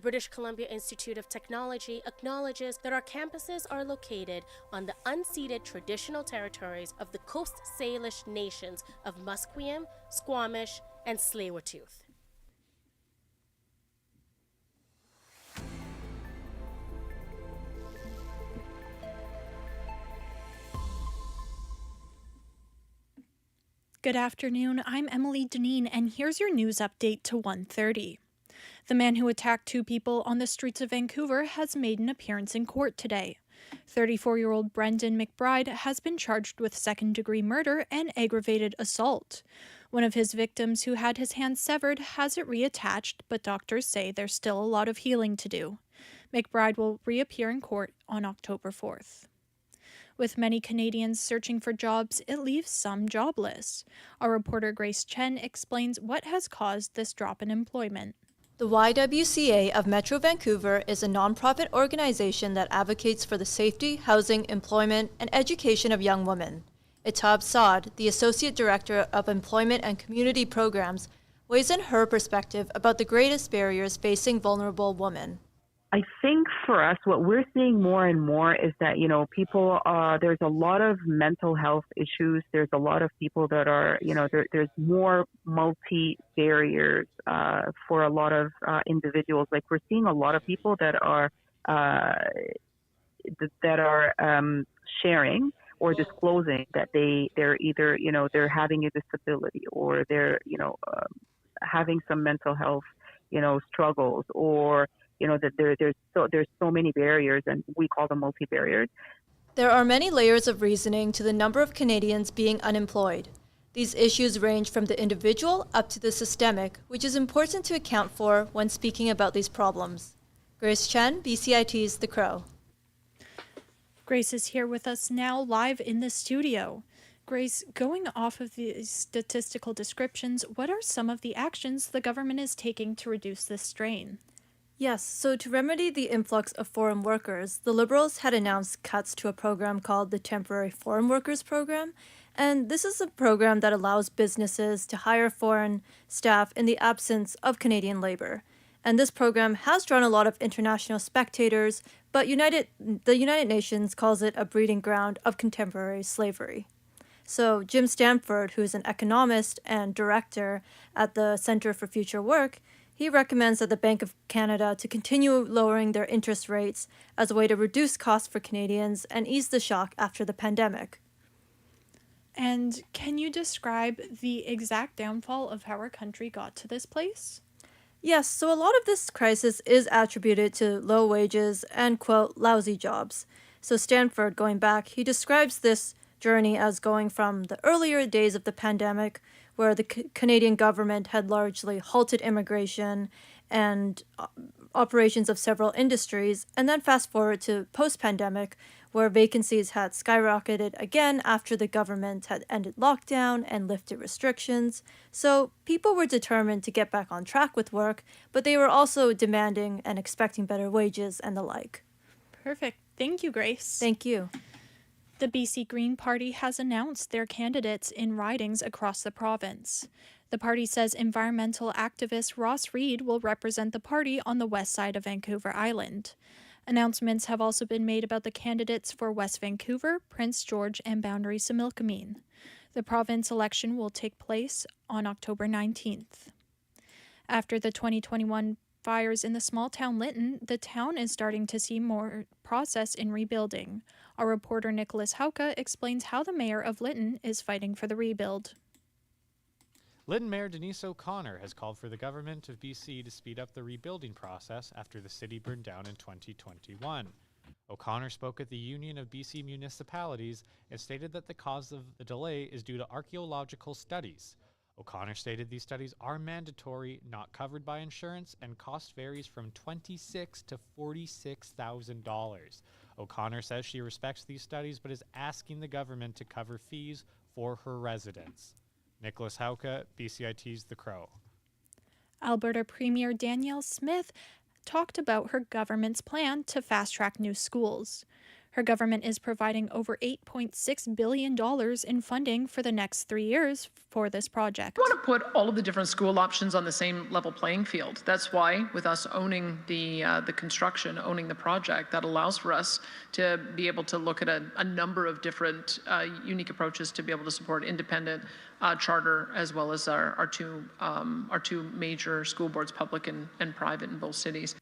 The British Columbia Institute of Technology acknowledges that our campuses are located on the unceded traditional territories of the Coast Salish nations of Musqueam, Squamish, and Tsleil-Waututh. Good afternoon, I'm Emily Deneen, and here's your news update to 1:30. The man who attacked two people on the streets of Vancouver has made an appearance in court today. 34-year-old Brendan McBride has been charged with second-degree murder and aggravated assault. One of his victims, who had his hand severed, has it reattached, but doctors say there's still a lot of healing to do. McBride will reappear in court on October 4th. With many Canadians searching for jobs, it leaves some jobless. Our reporter Grace Chen explains what has caused this drop in employment. The YWCA of Metro Vancouver is a nonprofit organization that advocates for the safety, housing, employment, and education of young women. Itab Saad, the Associate Director of Employment and Community Programs, weighs in her perspective about the greatest barriers facing vulnerable women. I think for us, what we're seeing more and more is that, people, there's a lot of mental health issues. There's a lot of people that are, there's more multi-barriers for a lot of individuals. Like we're seeing a lot of people that are sharing or disclosing that they're either, they're having a disability or they're, having some mental health, struggles, or that there's so many barriers, and we call them multi-barriers. There are many layers of reasoning to the number of Canadians being unemployed. These issues range from the individual up to the systemic, which is important to account for when speaking about these problems. Grace Chen, BCIT's The Crow. Grace is here with us now live in the studio. Grace, going off of these statistical descriptions, what are some of the actions the government is taking to reduce this strain? Yes, so to remedy the influx of foreign workers, the Liberals had announced cuts to a program called the Temporary Foreign Workers Program, and this is a program that allows businesses to hire foreign staff in the absence of Canadian labor. And this program has drawn a lot of international spectators, but the United Nations calls it a breeding ground of contemporary slavery. So Jim Stanford, who's an economist and director at the Centre for Future Work, he recommends that the Bank of Canada to continue lowering their interest rates as a way to reduce costs for Canadians and ease the shock after the pandemic. And can you describe the exact downfall of how our country got to this place? Yes, so a lot of this crisis is attributed to low wages and, quote, lousy jobs. So Stanford, going back, he describes this journey as going from the earlier days of the pandemic, where the Canadian government had largely halted immigration and operations of several industries, and then fast forward to post-pandemic, where vacancies had skyrocketed again after the government had ended lockdown and lifted restrictions. So people were determined to get back on track with work, but they were also demanding and expecting better wages and the like. Perfect. Thank you, Grace. Thank you. The BC Green Party has announced their candidates in ridings across the province. The party says environmental activist Ross Reed will represent the party on the west side of Vancouver Island. Announcements have also been made about the candidates for West Vancouver, Prince George, and Boundary Similkameen. The province election will take place on October 19th. After the 2021 fires in the small town Lytton, the town is starting to see more process in rebuilding. Our reporter Nicholas Hauka explains how the mayor of Lytton is fighting for the rebuild. Lytton Mayor Denise O'Connor has called for the government of BC to speed up the rebuilding process after the city burned down in 2021. O'Connor spoke at the Union of BC Municipalities and stated that the cause of the delay is due to archaeological studies. O'Connor stated these studies are mandatory, not covered by insurance, and cost varies from $26,000 to $46,000. O'Connor says she respects these studies but is asking the government to cover fees for her residents. Nicholas Hauka, BCIT's The Crow. Alberta Premier Danielle Smith talked about her government's plan to fast-track new schools. Her government is providing over $8.6 billion in funding for the next 3 years for this project. We want to put all of the different school options on the same level playing field. That's why, with us owning the construction, owning the project, that allows for us to be able to look at a number of different unique approaches to be able to support independent charter, as well as our two major school boards, public and private in both cities.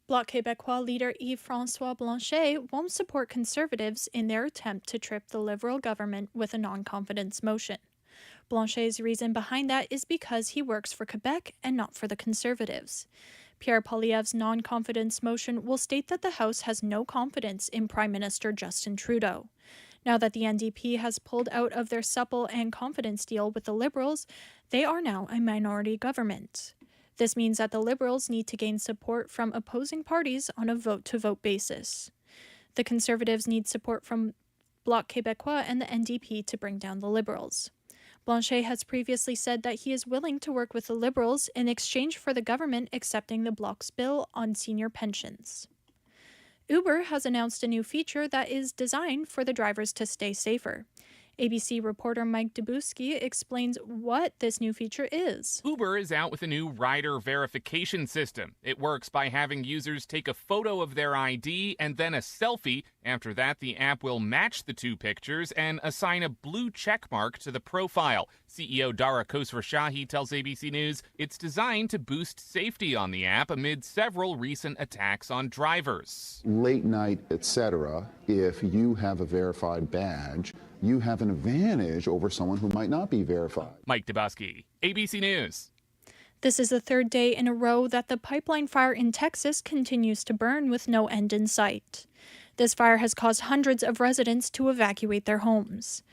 Bloc Québécois leader Yves-François Blanchet won't support Conservatives in their attempt to trip the Liberal government with a non-confidence motion. Blanchet's reason behind that is because he works for Quebec and not for the Conservatives. Pierre Poilievre's non-confidence motion will state that the House has no confidence in Prime Minister Justin Trudeau. Now that the NDP has pulled out of their supple and confidence deal with the Liberals, they are now a minority government. This means that the Liberals need to gain support from opposing parties on a vote-to-vote basis. The Conservatives need support from Bloc Québécois and the NDP to bring down the Liberals. Blanchet has previously said that he is willing to work with the Liberals in exchange for the government accepting the Bloc's bill on senior pensions. Uber has announced a new feature that is designed for the drivers to stay safer. ABC reporter Mike Dubusky explains what this new feature is. Uber is out with a new rider verification system. It works by having users take a photo of their ID and then a selfie. After that, the app will match the two pictures and assign a blue check mark to the profile. CEO Dara Khosrowshahi tells ABC News it's designed to boost safety on the app amid several recent attacks on drivers. Late night, etc., if you have a verified badge, you have an advantage over someone who might not be verified. Mike Dubusky, ABC News. This is the third day in a row that the pipeline fire in Texas continues to burn with no end in sight. This fire has caused hundreds of residents to evacuate their homes.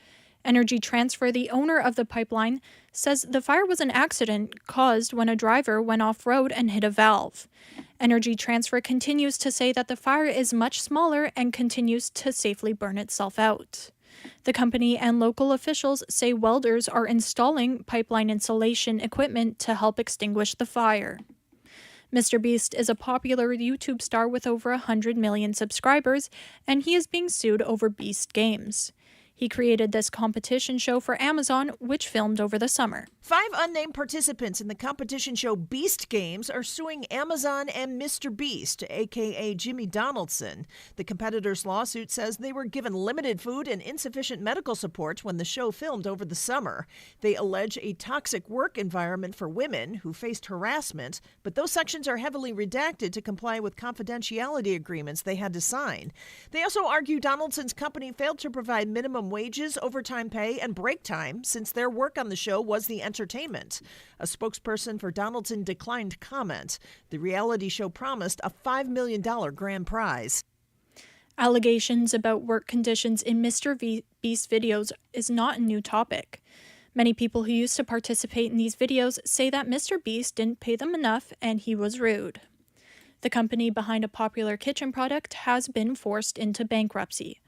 Energy Transfer, the owner of the pipeline, says the fire was an accident caused when a driver went off-road and hit a valve. Energy Transfer continues to say that the fire is much smaller and continues to safely burn itself out. The company and local officials say welders are installing pipeline insulation equipment to help extinguish the fire. Mr. Beast is a popular YouTube star with over 100 million subscribers, and he is being sued over Beast Games. He created this competition show for Amazon, which filmed over the summer. 5 unnamed participants in the competition show Beast Games are suing Amazon and Mr. Beast, a.k.a. Jimmy Donaldson. The competitors' lawsuit says they were given limited food and insufficient medical support when the show filmed over the summer. They allege a toxic work environment for women who faced harassment, but those sections are heavily redacted to comply with confidentiality agreements they had to sign. They also argue Donaldson's company failed to provide minimum wages, overtime pay, and break time since their work on the show was the entertainment. A spokesperson for Donaldson declined comment. The reality show promised a $5 million grand prize. Allegations about work conditions in Mr. Beast videos is not a new topic. Many people who used to participate in these videos say that Mr. Beast didn't pay them enough and he was rude. The company behind a popular kitchen product has been forced into bankruptcy.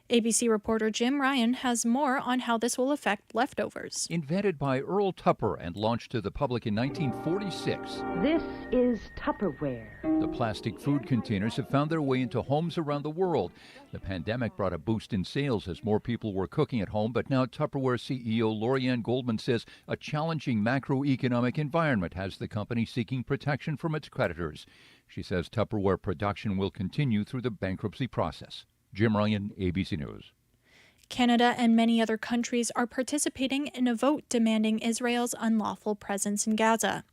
ABC reporter Jim Ryan has more on how this will affect leftovers. Invented by Earl Tupper and launched to the public in 1946. This is Tupperware. The plastic food containers have found their way into homes around the world. The pandemic brought a boost in sales as more people were cooking at home, but now Tupperware CEO Lorianne Goldman says a challenging macroeconomic environment has the company seeking protection from its creditors. She says Tupperware production will continue through the bankruptcy process. Jim Ryan, ABC News. Canada and many other countries are participating in a vote demanding Israel's unlawful presence in Gaza.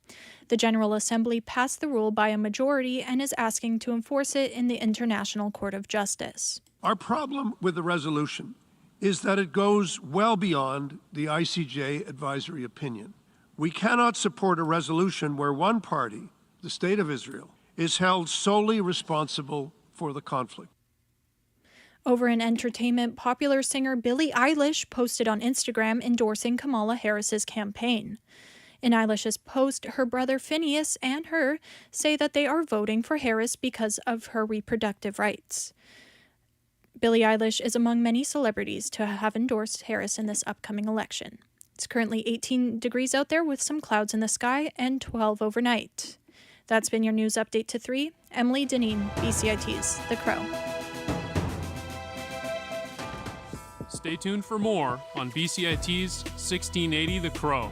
The General Assembly passed the rule by a majority and is asking to enforce it in the International Court of Justice. Our problem with the resolution is that it goes well beyond the ICJ advisory opinion. We cannot support a resolution where one party, the State of Israel, is held solely responsible for the conflict. Over in entertainment, popular singer Billie Eilish posted on Instagram endorsing Kamala Harris's campaign. In Eilish's post, her brother Phineas and her say that they are voting for Harris because of her reproductive rights. Billie Eilish is among many celebrities to have endorsed Harris in this upcoming election. It's currently 18 degrees out there with some clouds in the sky and 12 overnight. That's been your news update to 3. Emily Deneen, BCIT's The Crow. Stay tuned for more on BCIT's 1680 The Crow.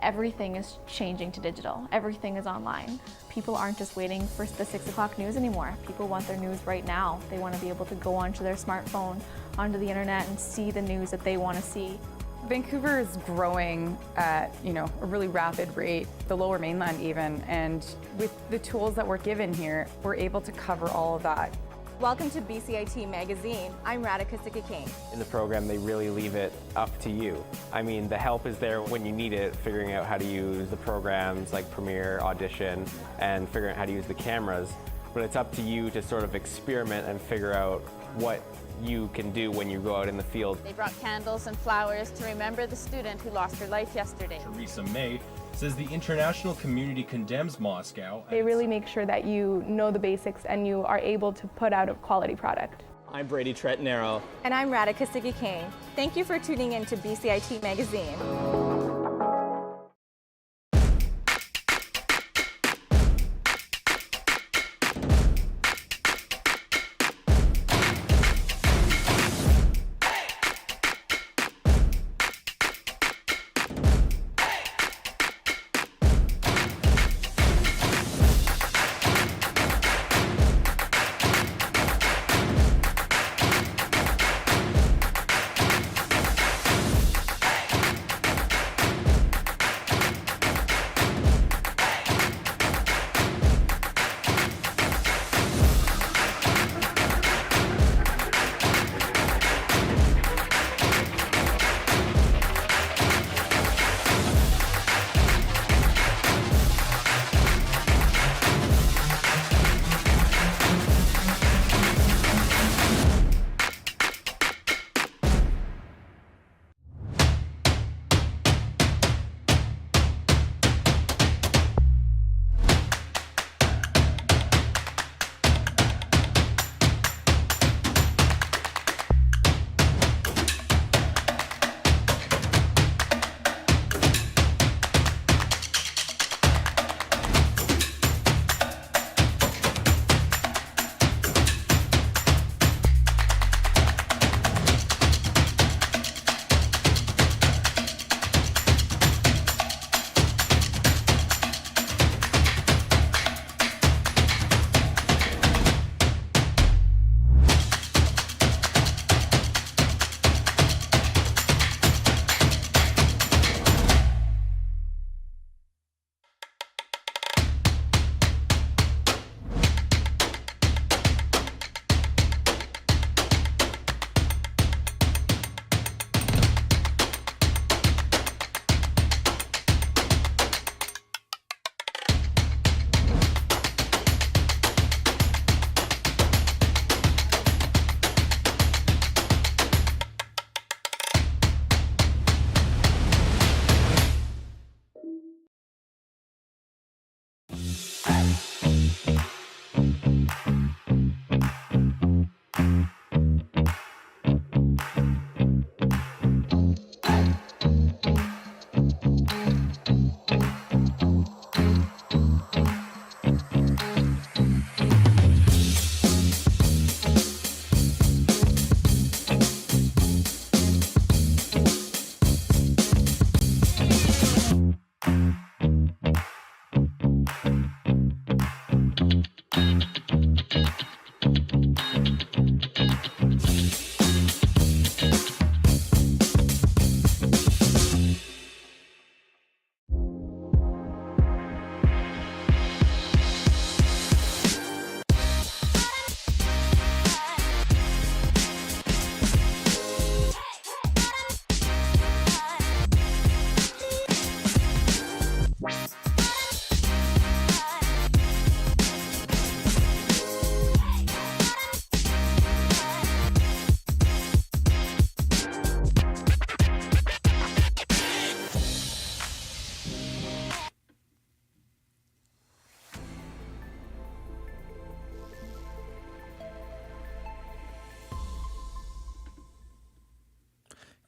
Everything is changing to digital. Everything is online. People aren't just waiting for the 6 o'clock news anymore. People want their news right now. They want to be able to go onto their smartphone, onto the internet, and see the news that they want to see. Vancouver is growing at, a really rapid rate, the Lower Mainland even, and with the tools that we're given here, we're able to cover all of that. Welcome to BCIT Magazine. I'm Radhika Sikakane. In the program, they really leave it up to you. I mean, the help is there when you need it, figuring out how to use the programs like Premiere, Audition, and figuring out how to use the cameras. But it's up to you to sort of experiment and figure out what you can do when you go out in the field. They brought candles and flowers to remember the student who lost her life yesterday. Theresa May says the international community condemns Moscow. They really make sure that you know the basics and you are able to put out a quality product. I'm Brady Tretnero. And I'm Radhika Sikakane. Thank you for tuning in to BCIT Magazine.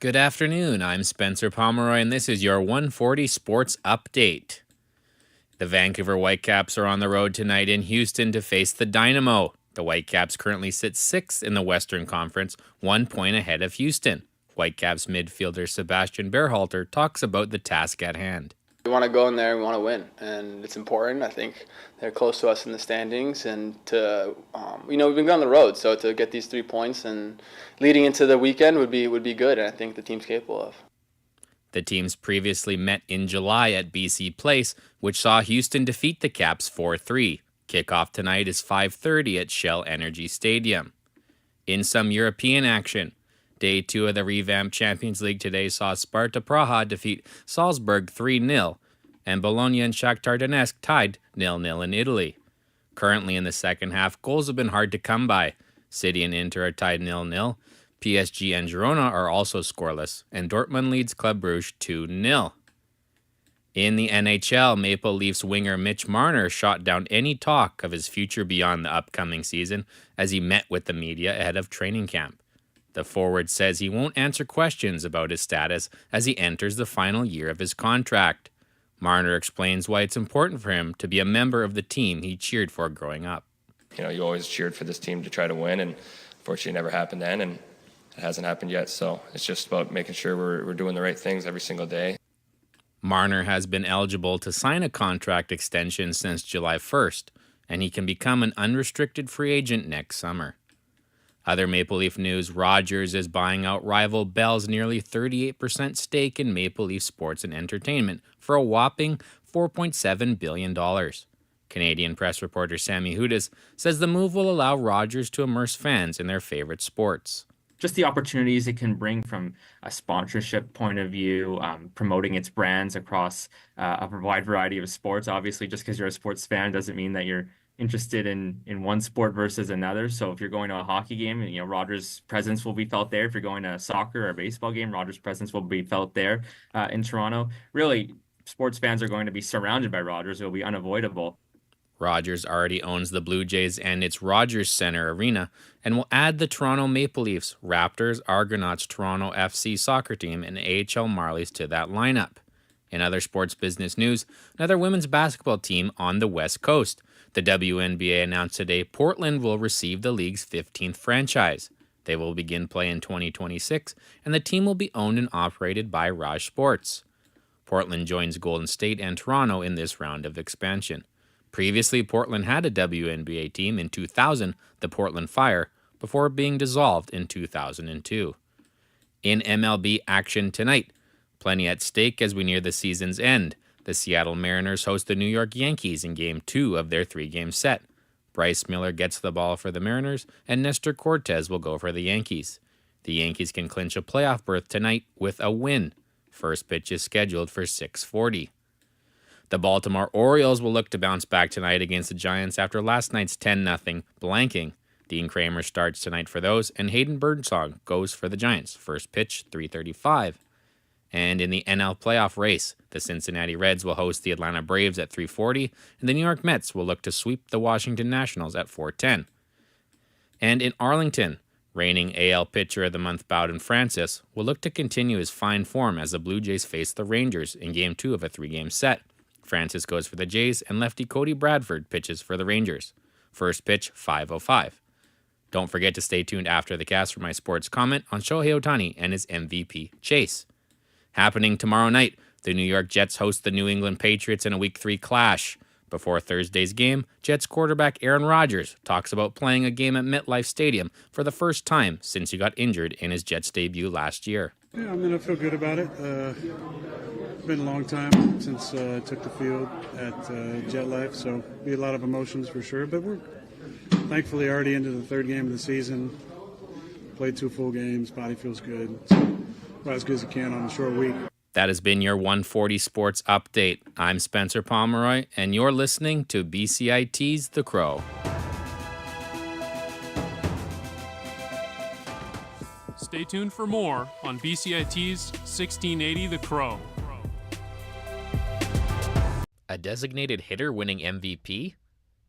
Good afternoon, I'm Spencer Pomeroy, and this is your 140 Sports Update. The Vancouver Whitecaps are on the road tonight in Houston to face the Dynamo. The Whitecaps currently sit 6th in the Western Conference, 1 point ahead of Houston. Whitecaps midfielder Sebastian Berhalter talks about the task at hand. We want to go in there and we want to win, and it's important. I think they're close to us in the standings, and to we've been on the road, so to get these 3 points and leading into the weekend would be good, and I think the team's capable of. The teams previously met in July at BC Place, which saw Houston defeat the Caps 4-3. Kickoff tonight is 5:30 at Shell Energy Stadium. In some European action, Day 2 of the revamped Champions League today saw Sparta Praha defeat Salzburg 3-0, and Bologna and Shakhtar Donetsk tied 0-0 in Italy. Currently in the second half, goals have been hard to come by. City and Inter are tied 0-0. PSG and Girona are also scoreless, and Dortmund leads Club Brugge 2-0. In the NHL, Maple Leafs winger Mitch Marner shot down any talk of his future beyond the upcoming season as he met with the media ahead of training camp. The forward says he won't answer questions about his status as he enters the final year of his contract. Marner explains why it's important for him to be a member of the team he cheered for growing up. You always cheered for this team to try to win, and unfortunately it never happened then, and it hasn't happened yet. So it's just about making sure we're doing the right things every single day. Marner has been eligible to sign a contract extension since July 1st, and he can become an unrestricted free agent next summer. Other Maple Leaf news, Rogers is buying out rival Bell's nearly 38% stake in Maple Leaf Sports and Entertainment for a whopping $4.7 billion. Canadian press reporter Sammy Hudas says the move will allow Rogers to immerse fans in their favorite sports. Just the opportunities it can bring from a sponsorship point of view, promoting its brands across a wide variety of sports. Obviously, just because you're a sports fan doesn't mean that you're interested in one sport versus another. So if you're going to a hockey game, Rogers' presence will be felt there. If you're going to a soccer or a baseball game, Rogers' presence will be felt there in Toronto. Really, sports fans are going to be surrounded by Rogers. It will be unavoidable. Rogers already owns the Blue Jays and its Rogers Centre Arena and will add the Toronto Maple Leafs, Raptors, Argonauts, Toronto FC soccer team, and AHL Marlies to that lineup. In other sports business news, another women's basketball team on the West Coast. The WNBA announced today Portland will receive the league's 15th franchise. They will begin play in 2026, and the team will be owned and operated by Raj Sports. Portland joins Golden State and Toronto in this round of expansion. Previously, Portland had a WNBA team in 2000, the Portland Fire, before being dissolved in 2002. In MLB action tonight, plenty at stake as we near the season's end. The Seattle Mariners host the New York Yankees in Game 2 of their 3-game set. Bryce Miller gets the ball for the Mariners, and Nestor Cortez will go for the Yankees. The Yankees can clinch a playoff berth tonight with a win. First pitch is scheduled for 6:40. The Baltimore Orioles will look to bounce back tonight against the Giants after last night's 10-0 blanking. Dean Kramer starts tonight for those, and Hayden Birdsong goes for the Giants. First pitch, 3:35. And in the NL playoff race, the Cincinnati Reds will host the Atlanta Braves at 3:40, and the New York Mets will look to sweep the Washington Nationals at 4:10. And in Arlington, reigning AL pitcher of the month Bowden Francis will look to continue his fine form as the Blue Jays face the Rangers in Game 2 of a 3-game set. Francis goes for the Jays, and lefty Cody Bradford pitches for the Rangers. First pitch, 5:05. Don't forget to stay tuned after the cast for my sports comment on Shohei Ohtani and his MVP chase. Happening tomorrow night, the New York Jets host the New England Patriots in a Week 3 clash. Before Thursday's game, Jets quarterback Aaron Rodgers talks about playing a game at MetLife Stadium for the first time since he got injured in his Jets debut last year. Yeah, I'm going to feel good about it. It's been a long time since I took the field at Jet Life, so be a lot of emotions for sure. But we're thankfully already into the 3rd game of the season. Played 2 full games. Body feels good. So about as good as it can on a short week. That has been your 140 Sports Update. I'm Spencer Pomeroy, and you're listening to BCIT's The Crow. Stay tuned for more on BCIT's 1680 The Crow. A designated hitter winning MVP?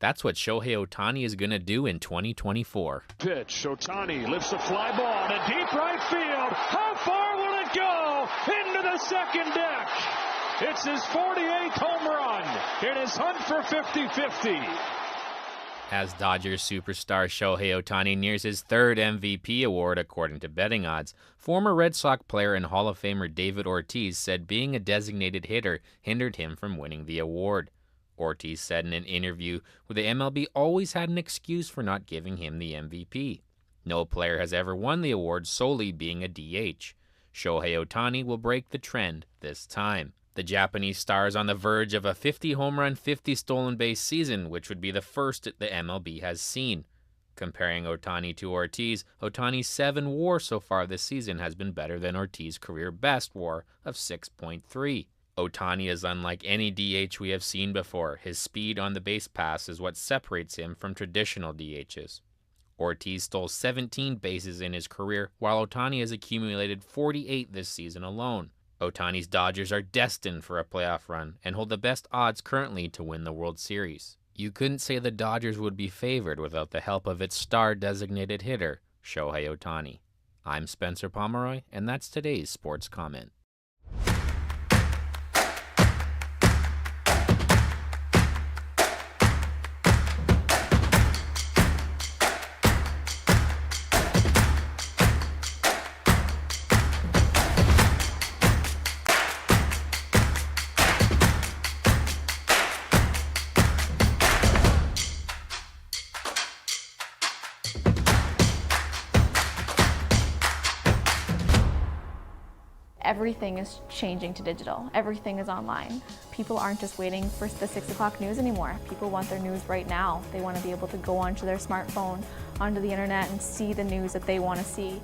That's what Shohei Ohtani is going to do in 2024. Pitch, Ohtani lifts a fly ball to deep right field. How far will it go? Into the second deck. It's his 48th home run in his hunt for 50-50. As Dodgers superstar Shohei Ohtani nears his third MVP award according to betting odds, former Red Sox player and Hall of Famer David Ortiz said being a designated hitter hindered him from winning the award. Ortiz said in an interview where the MLB always had an excuse for not giving him the MVP. No player has ever won the award solely being a DH. Shohei Ohtani will break the trend this time. The Japanese star is on the verge of a 50 home run, 50 stolen base season, which would be the first the MLB has seen. Comparing Ohtani to Ortiz, Ohtani's 7 WAR so far this season has been better than Ortiz's career best WAR of 6.3. Ohtani is unlike any DH we have seen before. His speed on the base pass is what separates him from traditional DHs. Ortiz stole 17 bases in his career, while Ohtani has accumulated 48 this season alone. Ohtani's Dodgers are destined for a playoff run and hold the best odds currently to win the World Series. You couldn't say the Dodgers would be favored without the help of its star-designated hitter, Shohei Ohtani. I'm Spencer Pomeroy, and that's today's Sports Comment. Everything is changing to digital. Everything is online. People aren't just waiting for the 6 o'clock news anymore. People want their news right now. They want to be able to go onto their smartphone, onto the internet, and see the news that they want to see.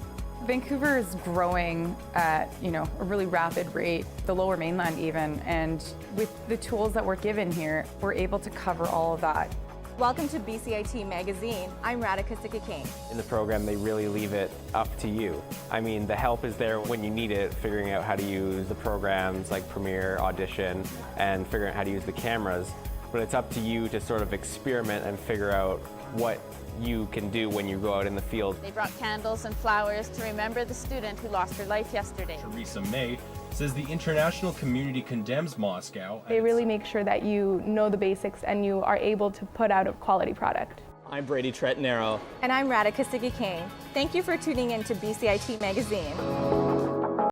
Vancouver is growing at, a really rapid rate, the Lower Mainland even, and with the tools that we're given here, we're able to cover all of that. Welcome to BCIT Magazine. I'm Radhika Sikakane. In the program, they really leave it up to you. I mean, the help is there when you need it, figuring out how to use the programs like Premiere, Audition, and figuring out how to use the cameras. But it's up to you to sort of experiment and figure out what you can do when you go out in the field. They brought candles and flowers to remember the student who lost her life yesterday. Theresa May says the international community condemns Moscow. They really make sure that you know the basics and you are able to put out a quality product. I'm Brady Tretnero. And I'm Radhika Sikakane. Thank you for tuning in to BCIT Magazine.